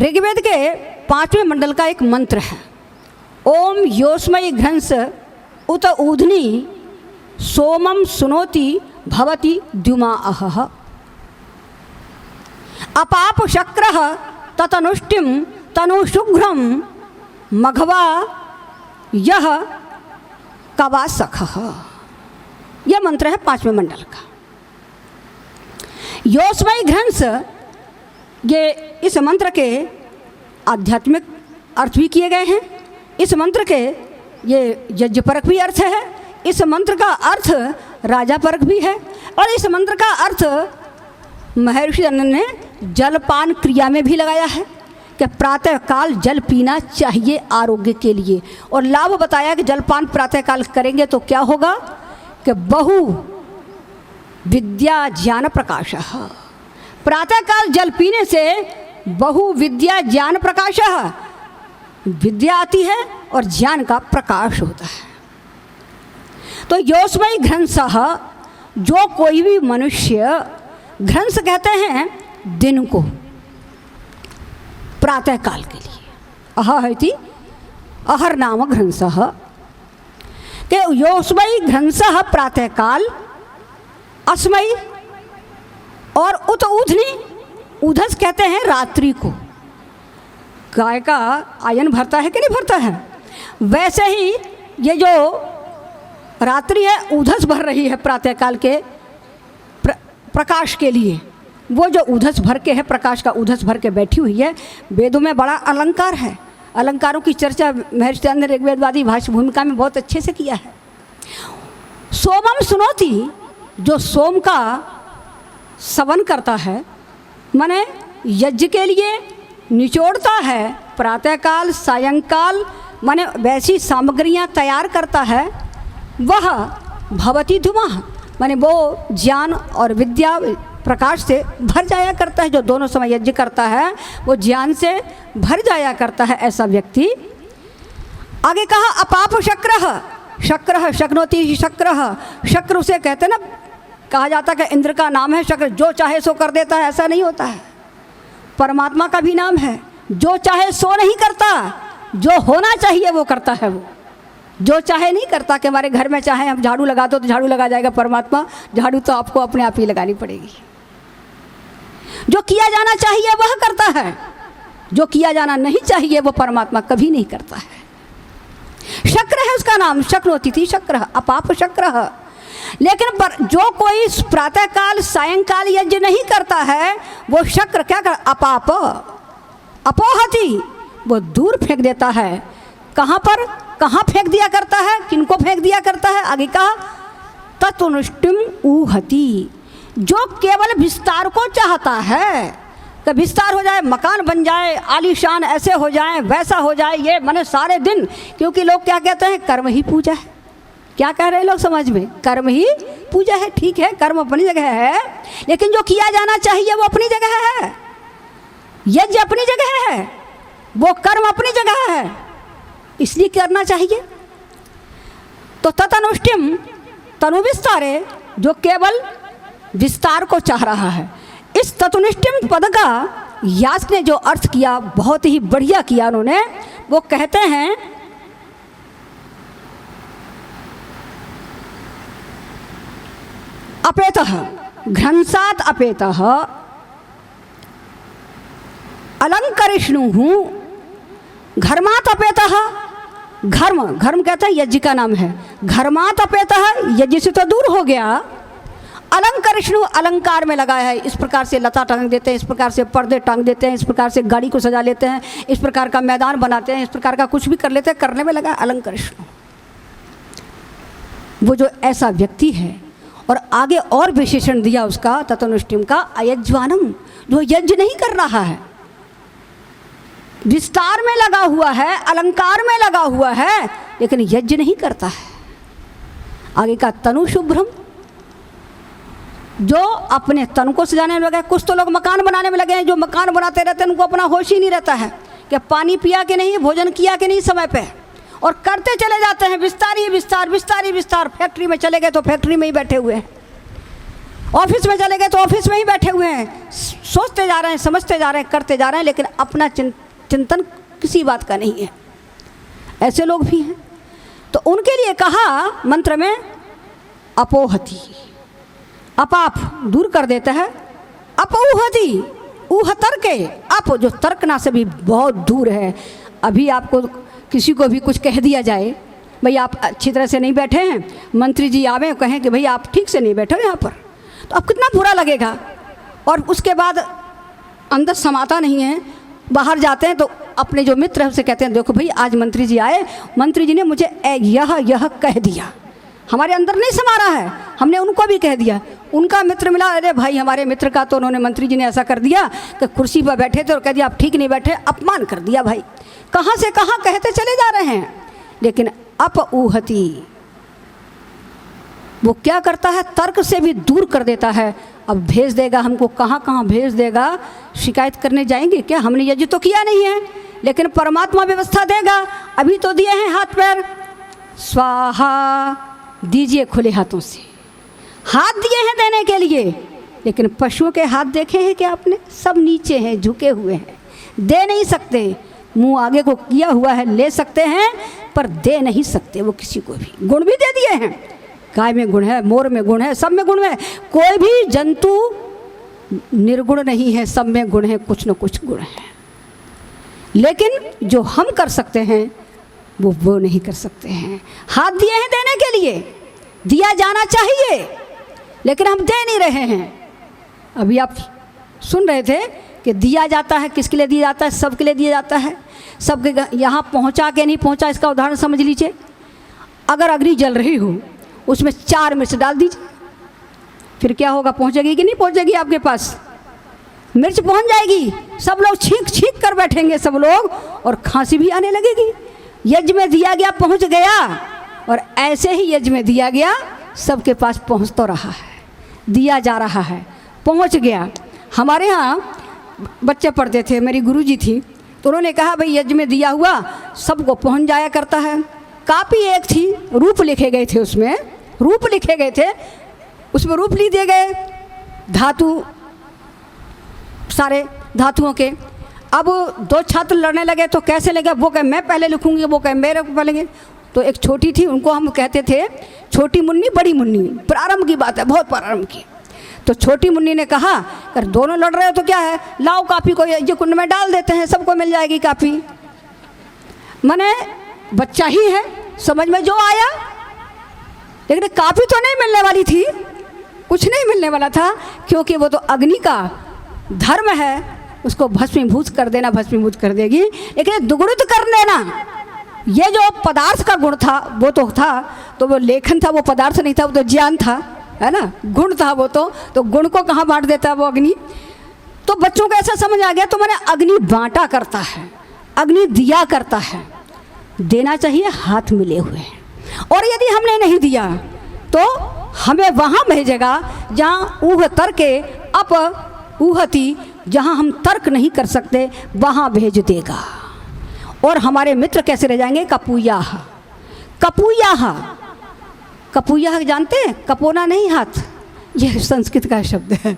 ऋग्वेद के 5वें मंडल का एक मंत्र है, ओम योस्मय घ्रंस उत ऊधनी सोमम सुनोति भवति द्युमा अहः अपाप शक्रः ततनुष्टिम तनुशुघ्रम मघवा यह कवासखः। यह मंत्र है 5वें मंडल का। योस्मय घ्रंस, ये इस मंत्र के आध्यात्मिक अर्थ भी किए गए हैं। इस मंत्र के ये यज्ञपरक भी अर्थ है। इस मंत्र का अर्थ राजा परक भी है। और इस मंत्र का अर्थ महर्षि अनंत ने जलपान क्रिया में भी लगाया है कि प्रातः काल जल पीना चाहिए आरोग्य के लिए। और लाभ बताया कि जलपान प्रातः काल करेंगे तो क्या होगा कि बहु विद्या ज्ञान प्रकाश। प्रातः काल जल पीने से बहु विद्या ज्ञान प्रकाश, विद्या आती है और ज्ञान का प्रकाश होता है। तो योस्मय घ्रंसः, जो कोई भी मनुष्य, घ्रंस कहते हैं दिन को, प्रातः काल के लिए अह इति अहर नाम घ्रंसः, के योस्मय घ्रंसः प्रातः काल, अस्मय और उत ऊधनी, उधस कहते हैं रात्रि को। गाय का आयन भरता है कि नहीं भरता है, वैसे ही ये जो रात्रि है उधस भर रही है प्रातः काल के प्रकाश के लिए। वो जो उधस भर के है, प्रकाश का उधस भर के बैठी हुई है। वेदों में बड़ा अलंकार है, अलंकारों की चर्चा महर्षि ने ऋग्वेदवादी भाष्य भूमिका में बहुत अच्छे से किया है। सोमम सुनोति, जो सोम का सवन करता है, माने यज्ञ के लिए निचोड़ता है प्रातःकाल सायंकाल, माने वैसी सामग्रियां तैयार करता है, वह भवति धुमा, माने वो ज्ञान और विद्या प्रकाश से भर जाया करता है। जो दोनों समय यज्ञ करता है वो ज्ञान से भर जाया करता है ऐसा व्यक्ति। आगे कहा अपाप शक्रः, शक्रः शक्नोति शक्रः, शक्र उसे कहते हैं ना, कहा जाता है कि इंद्र का नाम है शक्र, जो चाहे सो कर देता है, ऐसा नहीं होता है। परमात्मा का भी नाम है, जो चाहे सो नहीं करता, जो होना चाहिए वो करता है। वो जो चाहे नहीं करता कि हमारे घर में चाहे हम झाड़ू लगा दो तो झाड़ू लगा जाएगा परमात्मा, झाड़ू तो आपको अपने आप ही लगानी पड़ेगी। जो किया जाना चाहिए वह करता है, जो किया जाना नहीं चाहिए वो परमात्मा कभी नहीं करता है। शक्र है उसका नाम, शक्नोति थी शक्र, अपाप शक्र। लेकिन पर जो कोई प्रातःकाल सायंकाल यज्ञ नहीं करता है वो शक्र क्या कर, अपाप अपोहति, वो दूर फेंक देता है। कहाँ पर, कहाँ फेंक दिया करता है, किनको फेंक दिया करता है? आगे कहा तत्नुष्टिम ऊहति, जो केवल विस्तार को चाहता है कि विस्तार हो जाए, मकान बन जाए, आलीशान ऐसे हो जाए, वैसा हो जाए, ये माने सारे दिन। क्योंकि लोग क्या कहते हैं, कर्म ही पूजा है। क्या कह रहे हैं लोग समाज में, कर्म ही पूजा है। ठीक है, कर्म अपनी जगह है, लेकिन जो किया जाना चाहिए वो अपनी जगह है। यज्ञ अपनी जगह है, वो कर्म अपनी जगह है, इसलिए करना चाहिए। तो ततनुष्टिम, तनु विस्तारे, जो केवल विस्तार को चाह रहा है। इस ततनुष्टिम पद का यास्क ने जो अर्थ किया बहुत ही बढ़िया किया उन्होंने। वो कहते हैं अपेतः घ्रंसात् अपेतः अलंकरिष्णुः घर्मात् अपेतः, घर्म, घर्म कहता है यज्ञ का नाम है। घर्मात् अपेतः, यज्ञ से तो दूर हो गया। अलंकरिष्णु, अलंकार में लगाया है। इस प्रकार से लता टांग देते हैं, इस प्रकार से पर्दे टांग देते हैं, इस प्रकार से गाड़ी को सजा लेते हैं, इस प्रकार का मैदान बनाते हैं, इस प्रकार का कुछ भी कर लेते हैं, करने में लगा अलंकरिष्णु। वो जो ऐसा व्यक्ति है। और आगे और विशेषण दिया उसका ततनुष्टिम का, अयज्वानम, जो यज्ञ नहीं कर रहा है, विस्तार में लगा हुआ है, अलंकार में लगा हुआ है, लेकिन यज्ञ नहीं करता है। आगे का तनु शुभ्रम, जो अपने तन को सजाने में लगे। कुछ तो लोग मकान बनाने में लगे हैं, जो मकान बनाते रहते हैं उनको अपना होश ही नहीं रहता है कि पानी पिया कि नहीं, भोजन किया कि नहीं समय पे, और करते चले जाते हैं विस्तार ही विस्तार, विस्तार ही विस्तार। फैक्ट्री में चले गए तो फैक्ट्री में ही बैठे हुए हैं। ऑफिस में चले गए तो ऑफिस में ही बैठे हुए हैं, सोचते जा रहे हैं, समझते जा रहे हैं, करते जा रहे हैं, लेकिन अपना चिंतन किसी बात का नहीं है। ऐसे लोग भी हैं। तो उनके लिए कहा मंत्र में अपोहति, अपाप दूर कर देता है। अपऊहति, ऊह तर्के, अप जो तर्कना से भी बहुत दूर है। अभी आपको किसी को भी कुछ कह दिया जाए, भाई आप अच्छी तरह से नहीं बैठे हैं, मंत्री जी आवे कहें कि भाई आप ठीक से नहीं बैठे हो यहाँ पर, तो अब कितना बुरा लगेगा। और उसके बाद अंदर समाता नहीं है, बाहर जाते हैं तो अपने जो मित्र हैं उससे कहते हैं देखो भाई आज मंत्री जी आए, मंत्री जी ने मुझे यह कह दिया। हमारे अंदर नहीं समा रहा है, हमने उनको भी कह दिया। उनका मित्र मिला, अरे भाई हमारे मित्र का तो उन्होंने मंत्री जी ने ऐसा कर दिया कि कुर्सी पर बैठे थे और कह दिया आप ठीक नहीं बैठे, अपमान कर दिया। भाई कहाँ से कहाँ कहते चले जा रहे हैं। लेकिन अपऊहति वो क्या करता है, तर्क से भी दूर कर देता है। अब भेज देगा हमको, कहाँ कहाँ भेज देगा, शिकायत करने जाएंगे क्या, हमने यज्ञ तो किया नहीं है, लेकिन परमात्मा व्यवस्था देगा। अभी तो दिए हैं हाथ पैर, स्वाहा दीजिए खुले हाथों से, हाथ दिए हैं देने के लिए। लेकिन पशुओं के हाथ देखे हैं क्या आपने, सब नीचे हैं, झुके हुए हैं, दे नहीं सकते। मुंह आगे को किया हुआ है, ले सकते हैं पर दे नहीं सकते वो किसी को भी। गुण भी दे दिए हैं, गाय में गुण है, मोर में गुण है, सब में गुण है। कोई भी जंतु निर्गुण नहीं है, सब में गुण है, कुछ न कुछ गुण है। लेकिन जो हम कर सकते हैं वो नहीं कर सकते हैं। हाथ दिए हैं देने के लिए, दिया जाना चाहिए, लेकिन हम दे नहीं रहे हैं। अभी आप सुन रहे थे कि दिया जाता है, किसके लिए दिया जाता है, सबके लिए दिया जाता है। सबके यहाँ पहुँचा के नहीं पहुँचा, इसका उदाहरण समझ लीजिए। अगर अग्नि जल रही हो, उसमें 4 मिर्च डाल दीजिए, फिर क्या होगा, पहुँचेगी कि नहीं पहुँचेगी आपके पास? मिर्च पहुँच जाएगी, सब लोग छींक छींक कर बैठेंगे सब लोग, और खांसी भी आने लगेगी। यज्ञ में दिया गया पहुँच गया, और ऐसे ही यज्ञ में दिया गया सबके पास पहुँच तो रहा है, दिया जा रहा है, पहुँच गया। हमारे यहाँ बच्चे पढ़ते थे, मेरी गुरुजी थी, तो उन्होंने कहा भाई यज्ञ में दिया हुआ सबको पहुँच जाया करता है। कापी एक थी, रूप लिखे गए थे, उसमें रूप लिखे गए थे, उसमें रूप लिख दिए गए, धातु, सारे धातुओं के। अब 2 छात्र लड़ने लगे तो कैसे लगे, वो कहे मैं पहले लिखूंगी, वो कहे मेरे को पहले। तो एक छोटी थी, उनको हम कहते थे छोटी मुन्नी बड़ी मुन्नी, प्रारंभ की बात है, बहुत प्रारंभ की। तो छोटी मुन्नी ने कहा अगर दोनों लड़ रहे हो तो क्या है, लाओ कापी को ये कुंड में डाल देते हैं, सबको मिल जाएगी कापी। मने बच्चा ही है, समझ में जो आया, लेकिन कापी तो नहीं मिलने वाली थी, कुछ नहीं मिलने वाला था, क्योंकि वो तो अग्नि का धर्म है, उसको भस्मीभूत कर देना, भस्मीभूत कर देगी। लेकिन दुगुणित कर देना, ये जो पदार्थ का गुण था वो तो था, तो वो लेखन था, वो पदार्थ नहीं था, वो तो ज्ञान था, है ना, गुण था वो तो गुण को कहाँ बांट देता वो अग्नि। तो बच्चों को ऐसा समझ आ गया, तो मैंने अग्नि बांटा करता है, अग्नि दिया करता है, देना चाहिए हाथ मिले हुए। और यदि हमने नहीं दिया तो हमें वहाँ भेजेगा जहाँ ऊह तर्के अप ऊहति, जहाँ हम तर्क नहीं कर सकते वहाँ भेज देगा। और हमारे मित्र कैसे रह जाएंगे, कपूयाह, कपूयाह, कपूयाह जानते हैं, कपोना नहीं हाथ, यह संस्कृत का शब्द है।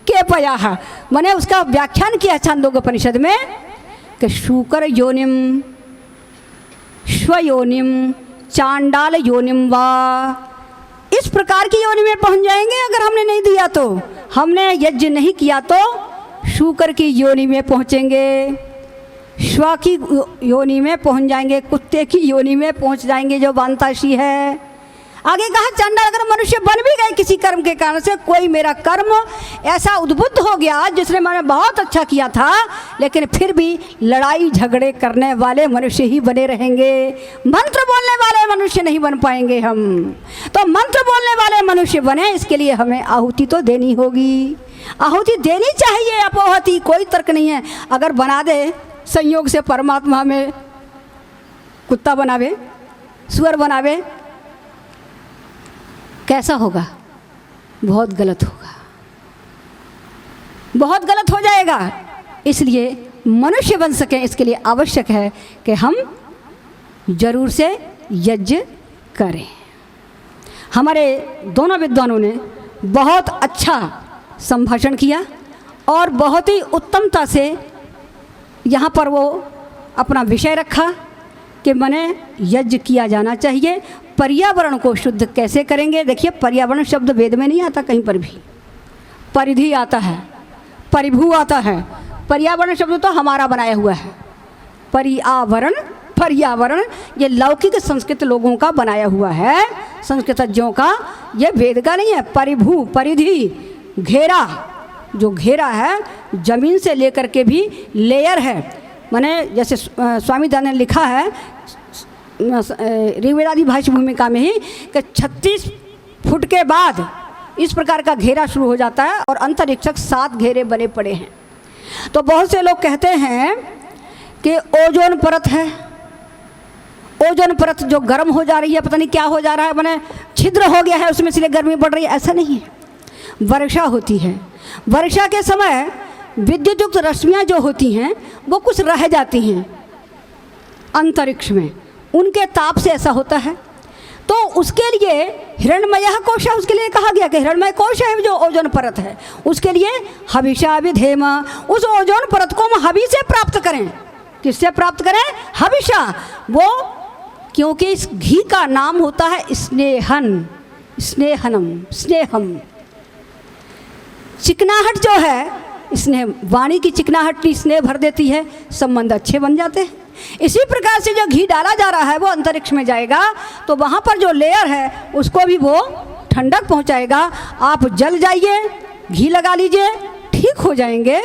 के पयाह मैंने उसका व्याख्यान किया छांदोग्योपनिषद में कि शूकर योनिम स्वयोनिम चांडाल योनिम वा, इस प्रकार की योनि में पहुंच जाएंगे। अगर हमने नहीं दिया तो, हमने यज्ञ नहीं किया तो शूकर की योनि में पहुंचेंगे, श्वा की योनि में पहुंच जाएंगे, कुत्ते की योनि में पहुंच जाएंगे जो बांताशी है। आगे कहा चंडाल, अगर मनुष्य बन भी गए किसी कर्म के कारण से, कोई मेरा कर्म ऐसा उद्बुद्ध हो गया जिसने मैंने बहुत अच्छा किया था, लेकिन फिर भी लड़ाई झगड़े करने वाले मनुष्य ही बने रहेंगे, मंत्र बोलने वाले मनुष्य नहीं बन पाएंगे हम। तो मंत्र बोलने वाले मनुष्य बने, इसके लिए हमें आहुति तो देनी होगी, आहुति देनी चाहिए। अपोहति कोई तर्क नहीं है। अगर बना दे संयोग से परमात्मा में कुत्ता बनावे, सुअर बनावे, कैसा होगा, बहुत गलत होगा, बहुत गलत हो जाएगा। इसलिए मनुष्य बन सकें इसके लिए आवश्यक है कि हम जरूर से यज्ञ करें। हमारे दोनों विद्वानों ने बहुत अच्छा संभाषण किया और बहुत ही उत्तमता से यहाँ पर वो अपना विषय रखा कि मैंने यज्ञ किया जाना चाहिए। पर्यावरण को शुद्ध कैसे करेंगे? देखिए, पर्यावरण शब्द वेद में नहीं आता कहीं पर भी, परिधि आता है, परिभू आता है। पर्यावरण शब्द तो हमारा बनाया हुआ है। पर्यावरण ये लौकिक संस्कृत लोगों का बनाया हुआ है, संस्कृतज्ञों का, ये वेद का नहीं है। परिभू, परिधि, घेरा, जो घेरा है जमीन से लेकर के भी लेयर है। माने जैसे स्वामी दयानंद ने लिखा है ऋग्वेदादि भाष्य भूमिका में ही कि 36 फुट के बाद इस प्रकार का घेरा शुरू हो जाता है और अंतरिक्षक 7 घेरे बने पड़े हैं। तो बहुत से लोग कहते हैं कि ओजोन परत है, ओजोन परत जो गर्म हो जा रही है, पता नहीं क्या हो जा रहा है, माने छिद्र हो गया है उसमें, इसलिए गर्मी बढ़ रही है। ऐसा नहीं है। वर्षा होती है, वर्षा के समय विद्युत युक्त रश्मियाँ जो होती हैं वो कुछ रह जाती हैं अंतरिक्ष में, उनके ताप से ऐसा होता है। तो उसके लिए हिरण्मयः कोश है, उसके लिए कहा गया कि हिरण्मय कोश है जो ओजोन परत है, उसके लिए हविषा विधेम, उस ओजोन परत को हम हवि से प्राप्त करें। किससे प्राप्त करें? हविषा। वो क्योंकि इस घी का नाम होता है स्नेहन, स्नेहनम, स्नेहम। चिकनाहट जो है, स्नेह, वाणी की चिकनाहट की स्नेह भर देती है, संबंध अच्छे बन जाते हैं। इसी प्रकार से जो घी डाला जा रहा है वो अंतरिक्ष में जाएगा तो वहाँ पर जो लेयर है उसको भी वो ठंडक पहुँचाएगा। आप जल जाइए, घी लगा लीजिए, ठीक हो जाएंगे,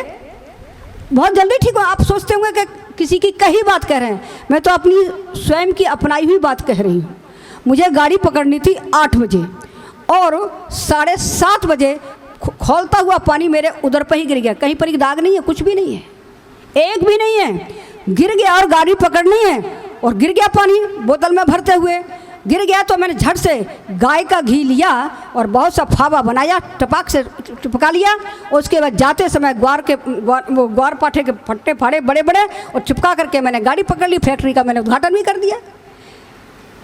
बहुत जल्दी ठीक हो। आप सोचते होंगे कि किसी की कही बात कह रहे हैं, मैं तो अपनी स्वयं की अपनाई हुई बात कह रही हूँ। मुझे गाड़ी पकड़नी थी 8 बजे और 7:30 बजे खौलता हुआ पानी मेरे उधर पर ही गिर गया। कहीं पर ही दाग नहीं है, कुछ भी नहीं है, एक भी नहीं है। गिर गया और गाड़ी पकड़नी है और गिर गया पानी बोतल में भरते हुए, गिर गया तो मैंने झट से गाय का घी लिया और बहुत सा फावा बनाया, टपाक से टपका लिया। उसके बाद जाते समय ग्वार पाठे के फट्टे फाड़े बड़े बड़े और चिपका करके मैंने गाड़ी पकड़ ली। फैक्ट्री का मैंने उद्घाटन भी कर दिया।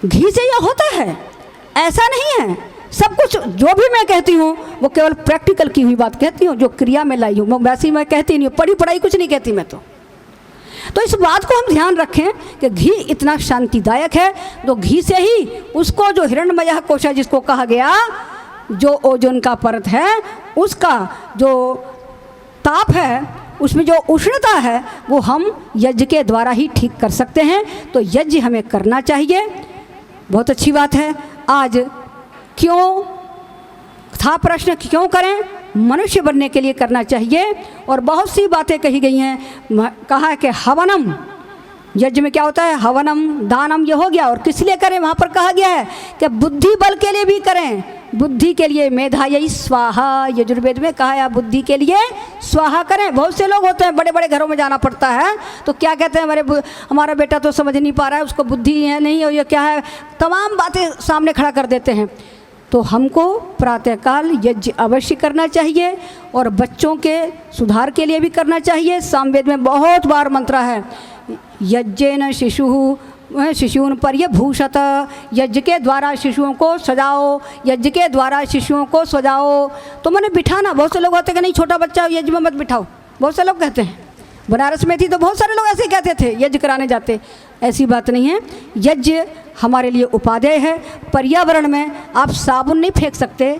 घी से यह होता है, ऐसा नहीं है। सब कुछ जो भी मैं कहती हूँ वो केवल प्रैक्टिकल की हुई बात कहती हूँ, जो क्रिया में लाई हूँ। वैसे ही मैं कहती नहीं हूँ, पढ़ी पढ़ाई कुछ नहीं कहती मैं तो इस बात को हम ध्यान रखें कि घी इतना शांतिदायक है। तो घी से ही उसको जो हिरण्मयः कोश है जिसको कहा गया, जो ओजोन का परत है, उसका जो ताप है, उसमें जो उष्णता है, वो हम यज्ञ के द्वारा ही ठीक कर सकते हैं। तो यज्ञ हमें करना चाहिए। बहुत अच्छी बात है। आज क्यों था प्रश्न, क्यों करें? मनुष्य बनने के लिए करना चाहिए। और बहुत सी बातें कही गई हैं। कहा है कि हवनम, यज्ञ में क्या होता है? हवनम, दानम, ये हो गया। और किस लिए करें? वहाँ पर कहा गया है कि बुद्धि बल के लिए भी करें। बुद्धि के लिए मेधायै स्वाहा, यजुर्वेद में कहा है आप बुद्धि के लिए स्वाहा करें। बहुत से लोग होते हैं, बड़े बड़े घरों में जाना पड़ता है तो क्या कहते हैं, हमारा बेटा तो समझ नहीं पा रहा है, उसको बुद्धि है नहीं, और ये क्या है, तमाम बातें सामने खड़ा कर देते हैं। तो हमको प्रातःकाल यज्ञ अवश्य करना चाहिए और बच्चों के सुधार के लिए भी करना चाहिए। सामवेद में बहुत बार मंत्र है, यज्ञेन शिशून पर्यभूषत, यज्ञ के द्वारा शिशुओं को सजाओ, यज्ञ के द्वारा शिशुओं को सजाओ। तो मैंने बिठाना, बहुत से लोग होते कि नहीं छोटा बच्चा यज्ञ में मत बिठाओ, बहुत से लोग कहते हैं। बनारस में थी तो बहुत सारे लोग ऐसे ही कहते थे, यज्ञ कराने जाते। ऐसी बात नहीं है। यज्ञ हमारे लिए उपादेय है। पर्यावरण में आप साबुन नहीं फेंक सकते,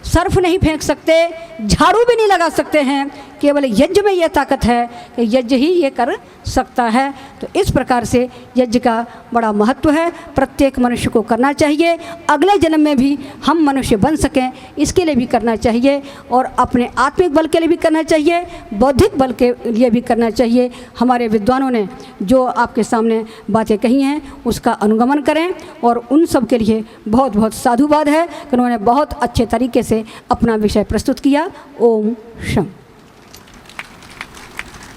सर्फ नहीं फेंक सकते, झाड़ू भी नहीं लगा सकते हैं। केवल यज्ञ में यह ताकत है कि यज्ञ ही ये कर सकता है। तो इस प्रकार से यज्ञ का बड़ा महत्व है, प्रत्येक मनुष्य को करना चाहिए। अगले जन्म में भी हम मनुष्य बन सकें इसके लिए भी करना चाहिए, और अपने आत्मिक बल के लिए भी करना चाहिए, बौद्धिक बल के लिए भी करना चाहिए। हमारे विद्वानों ने जो आपके सामने बातें कही हैं उसका अनुगमन करें, और उन सब के लिए बहुत बहुत साधुवाद है कि उन्होंने बहुत अच्छे तरीके से अपना विषय प्रस्तुत किया। ओम शम।